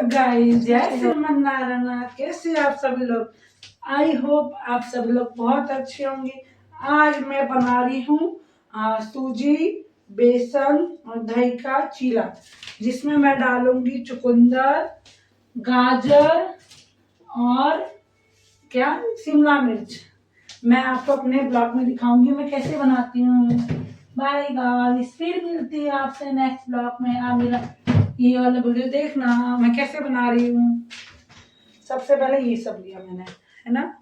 Guys, जय श्रीमन नारायण। कैसे आप सभी लोग? आई होप आप सभी लोग बहुत अच्छे होंगे। आज मैं बना रही हूँ सूजी, बेसन और दही का चीला, जिसमें मैं डालूंगी चुकंदर, गाजर और क्या शिमला मिर्च। मैं आपको अपने ब्लॉग में दिखाऊंगी मैं कैसे बनाती हूँ। बाय गाइस, फिर मिलती है आपसे नेक्स्ट ब्लॉग में। आप मेरा ये वाला वीडियो देखना मैं कैसे बना रही हूँ। सबसे पहले ये सब लिया मैंने, है ना।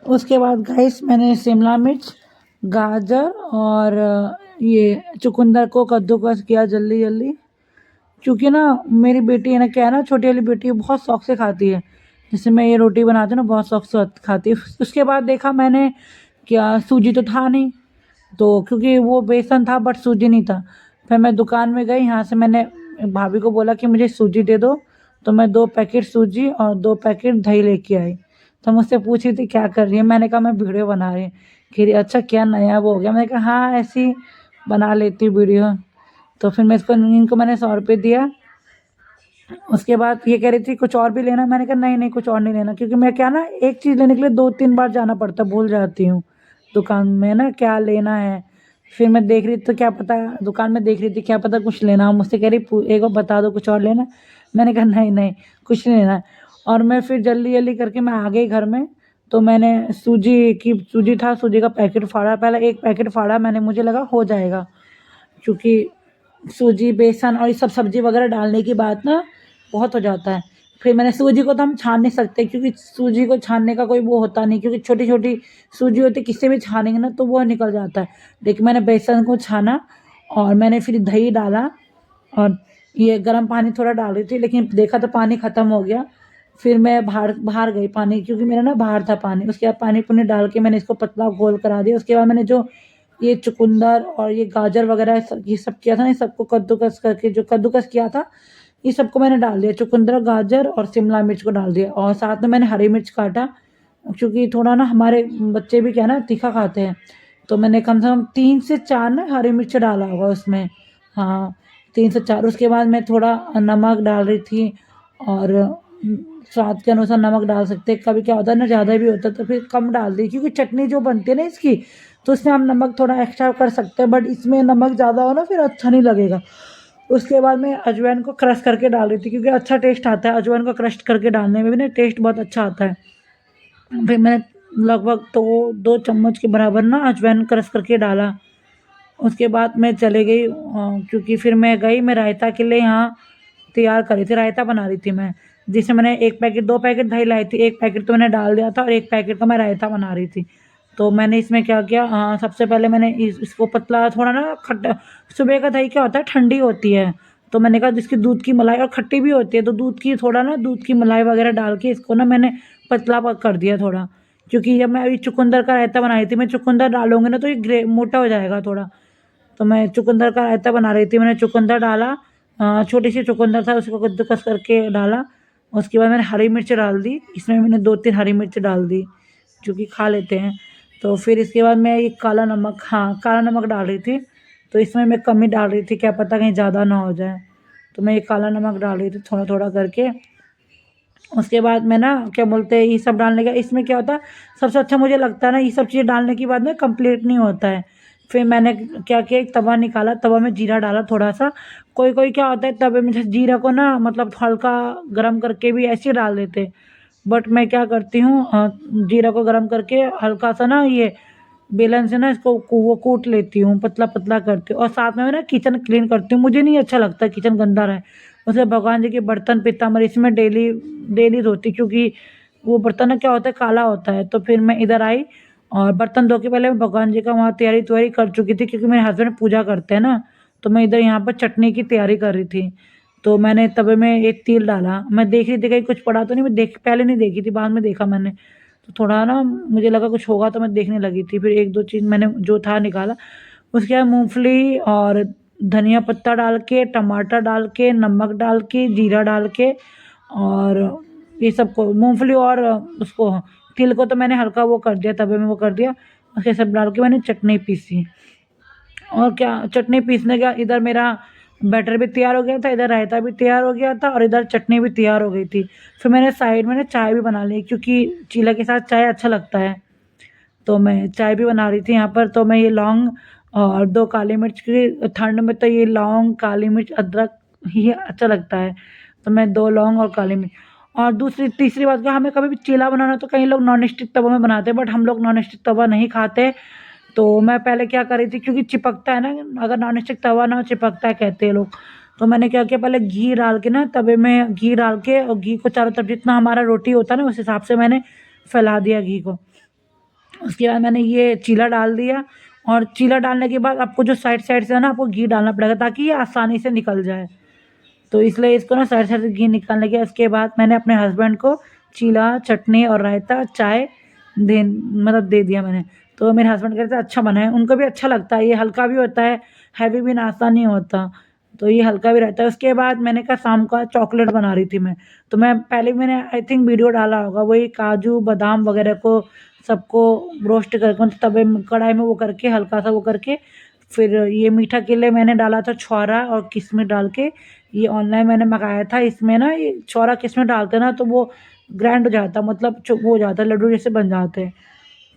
उसके बाद गाइस मैंने शिमला मिर्च, गाजर और ये चुकंदर को कद्दूकस किया जल्दी जल्दी, क्योंकि ना मेरी बेटी है ना, क्या है ना, छोटी वाली बेटी बहुत शौक से खाती है। जैसे मैं ये रोटी बनाती हूँ ना, बहुत शौक से खाती है। उसके बाद देखा मैंने क्या सूजी तो था नहीं, तो क्योंकि वो बेसन था बट सूजी नहीं था। फिर मैं दुकान में गई, यहाँ से मैंने भाभी को बोला कि मुझे सूजी दे दो, तो मैं 2 पैकेट सूजी और 2 पैकेट दही लेके आई। तो मुझसे पूछी थी क्या कर रही है, मैंने कहा मैं वीडियो बना रही हूँ। कह रही अच्छा क्या नया वो हो गया। मैंने कहा हाँ ऐसे ही बना लेती वीडियो। तो फिर मैं इनको मैंने 100 रुपये दिया। उसके बाद ये कह रही थी कुछ और भी लेना, मैंने कहा नहीं नहीं कुछ और नहीं लेना, क्योंकि मैं क्या ना एक चीज़ लेने के लिए 2-3 बार जाना पड़ता, भूल जाती हूँ दुकान में ना क्या लेना है। फिर मैं देख रही थी तो क्या पता, दुकान में देख रही थी क्या पता कुछ लेना हो। मुझसे कह रही एक बार बता दो कुछ और लेना। मैंने कहा नहीं नहीं कुछ नहीं लेना। और मैं फिर जल्दी जल्दी करके मैं आ गई घर में। तो मैंने सूजी था, सूजी का पैकेट फाड़ा, पहले एक पैकेट फाड़ा मैंने, मुझे लगा हो जाएगा, क्योंकि सूजी बेसन और ये सब सब्जी वगैरह डालने के बाद ना बहुत हो जाता है। फिर मैंने सूजी को तो हम छान नहीं सकते, क्योंकि सूजी को छानने का कोई वो होता नहीं, क्योंकि छोटी छोटी सूजी होती है, किससे भी छानेंगे ना तो वो निकल जाता है। लेकिन मैंने बेसन को छाना और मैंने फिर दही डाला और ये गर्म पानी थोड़ा डाल रही थी, लेकिन देखा तो पानी ख़त्म हो गया। फिर मैं बाहर बाहर गई पानी, क्योंकि मेरा ना बाहर था पानी। उसके बाद पानी पुनी डाल के मैंने इसको पतला घोल करा दिया। उसके बाद मैंने जो ये चुकंदर और ये गाजर वगैरह ये सब किया था ना, सबको कद्दूकस करके जो कद्दूकस किया था ये सबको मैंने डाल दिया। चुकंदर, गाजर और शिमला मिर्च को डाल दिया, और साथ में मैंने हरी मिर्च काटा, क्योंकि थोड़ा ना हमारे बच्चे भी क्या ना तीखा खाते हैं। तो मैंने कम से कम 3 से 4 ना हरी मिर्च डाला होगा उसमें। हाँ 3 से 4। उसके बाद मैं थोड़ा नमक डाल रही थी, और स्वाद के अनुसार नमक डाल सकते हैं। कभी क्या होता है ना ज़्यादा भी होता है तो फिर कम डाल दी, क्योंकि चटनी जो बनती है ना इसकी, तो उसमें हम नमक थोड़ा एक्स्ट्रा कर सकते हैं, बट इसमें नमक ज़्यादा हो ना फिर अच्छा नहीं लगेगा। उसके बाद मैं अजवाइन को क्रश करके डाल रही थी, क्योंकि अच्छा टेस्ट आता है अजवाइन को क्रश करके डालने में भी ना, टेस्ट बहुत अच्छा आता है। फिर मैंने लगभग तो 2 चम्मच के बराबर ना अजवाइन क्रश करके डाला। उसके बाद मैं चले गई, क्योंकि फिर मैं रायता के लिए यहाँ तैयार कर रही थी, रायता बना रही थी मैं, जिसमें मैंने 1 पैकेट 2 पैकेट दही लाई थी, 1 पैकेट तो मैंने डाल दिया था और 1 पैकेट का मैं रायता बना रही थी। तो मैंने इसमें क्या किया, सबसे पहले मैंने इसको पतला थोड़ा ना खट्टा, सुबह का दही क्या होता है ठंडी होती है, तो मैंने कहा जिसकी दूध की मलाई और खट्टी भी होती है, तो दूध की मलाई वगैरह डाल के इसको ना मैंने पतला कर दिया थोड़ा। क्योंकि जब मैं अभी चुकंदर का रायता बना रही थी, मैं चुकंदर डालूंगी ना तो ये मोटा हो जाएगा थोड़ा। तो मैं चुकंदर का रायता बना रही थी, मैंने चुकंदर डाला, छोटी सी चुकंदर था उसको कद्दूकस करके डाला। उसके बाद मैंने हरी मिर्च डाल दी, इसमें मैंने 2-3 हरी मिर्च डाल दी, जो कि खा लेते हैं। तो फिर इसके बाद मैं ये काला नमक डाल रही थी, तो इसमें मैं कम ही डाल रही थी, क्या पता कहीं ज़्यादा ना हो जाए, तो मैं ये काला नमक डाल रही थी थोड़ा थोड़ा करके। उसके बाद मैं ना क्या बोलते हैं ये सब डालने का, इसमें क्या होता है सबसे अच्छा मुझे लगता है ना, ये सब चीज़ें डालने के बाद में कंप्लीट नहीं होता है। फिर मैंने क्या किया, एक तवा निकाला, तवा में जीरा डाला थोड़ा सा। कोई कोई क्या होता है तवे में जैसे जीरा को ना मतलब हल्का गर्म करके भी ऐसे डाल देते, बट मैं क्या करती हूँ, जीरा को गर्म करके हल्का सा ना ये बेलन से ना इसको वो कूट लेती हूँ, पतला पतला करती हूँ, और साथ में मैं ना किचन क्लीन करती हूँ। मुझे नहीं अच्छा लगता किचन गंदा रहे। उसे भगवान जी के बर्तन पीताम्बर इसमें डेली डेली धोती, क्योंकि वो बर्तन ना क्या होता है काला होता है। तो फिर मैं इधर आई और बर्तन धो के पहले मैं भगवान जी का वहाँ तैयारी तुयारी कर चुकी थी, क्योंकि मेरे हस्बैंड पूजा करते हैं ना। तो मैं इधर यहाँ पर चटनी की तैयारी कर रही थी। तो मैंने तवे में एक तिल डाला, मैं देख रही थी कहीं कुछ पड़ा तो नहीं, मैं पहले नहीं देखी थी, बाद में देखा मैंने, तो थोड़ा ना मुझे लगा कुछ होगा तो मैं देखने लगी थी। फिर 1-2 चीज़ मैंने जो था निकाला। उसके बाद मूँगफली और धनिया पत्ता डाल के, टमाटर डाल के, नमक डाल के, जीरा डाल के, और ये सबको मूँगफली और उसको तिल को तो मैंने हल्का वो कर दिया, तवे में वो कर दिया। उसके सब डाल के मैंने चटनी पीसी। और क्या चटनी पीसने का इधर मेरा बैटर भी तैयार हो गया था, इधर रायता भी तैयार हो गया था और इधर चटनी भी तैयार हो गई थी। फिर मैंने साइड में ना चाय भी बना ली क्योंकि चीला के साथ चाय अच्छा लगता है। तो मैं चाय भी बना रही थी यहाँ पर। तो मैं ये लौंग और 2 काली मिर्च, की ठंड में तो ये लौंग, काली मिर्च, अदरक ही अच्छा लगता है। तो मैं 2 लौंग और काली मिर्च। और दूसरी तीसरी बात क्या, हमें कभी भी चीला बनाना तो कई लोग नॉन स्टिक तवा में बनाते हैं, बट हम लोग नॉन स्टिक तवा नहीं खाते। तो मैं पहले क्या कर रही थी, क्योंकि चिपकता है ना, अगर नॉन स्टिक तवा ना हो चिपकता है कहते हैं लोग। तो मैंने क्या किया, पहले घी डाल के ना तवे में घी डाल के, और घी को चारों तरफ जितना हमारा रोटी होता है ना उस हिसाब से मैंने फैला दिया घी को। उसके बाद मैंने ये चीला डाल दिया। और चीला डालने के बाद आपको जो साइड साइड से है ना आपको घी डालना पड़ेगा ताकि ये आसानी से निकल जाए। तो इसलिए इसको ना साइड साइड से घी निकालने के उसके बाद मैंने अपने हस्बैंड को चीला, चटनी और रायता, चाय दे दिया मैंने। तो मेरे हस्बैंड कहते अच्छा बना है, उनको भी अच्छा लगता है, ये हल्का भी होता है, हैवी भी नाश्ता नहीं होता। तो ये हल्का भी रहता है। उसके बाद मैंने कहा शाम का चॉकलेट बना रही थी मैं। तो मैं पहले मैंने आई थिंक वीडियो डाला होगा, वही काजू बादाम वगैरह को सबको रोस्ट करके मतलब तवे में कढ़ाई में वो करके हल्का सा वो करके, फिर ये मीठा के लिए मैंने डाला था छुआरा और किशमिश डाल के। ये ऑनलाइन मैंने मंगाया था। इसमें ना ये छुआरा किशमिश डालते ना तो वो ग्राइंड हो जाता, मतलब वो हो जाता है, लड्डू जैसे बन जाते हैं।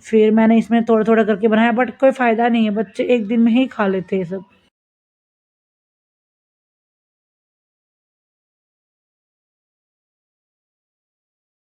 फिर मैंने इसमें थोड़ा थोड़ा करके बनाया, बट कोई फ़ायदा नहीं है, बच्चे एक दिन में ही खा लेते हैं सब।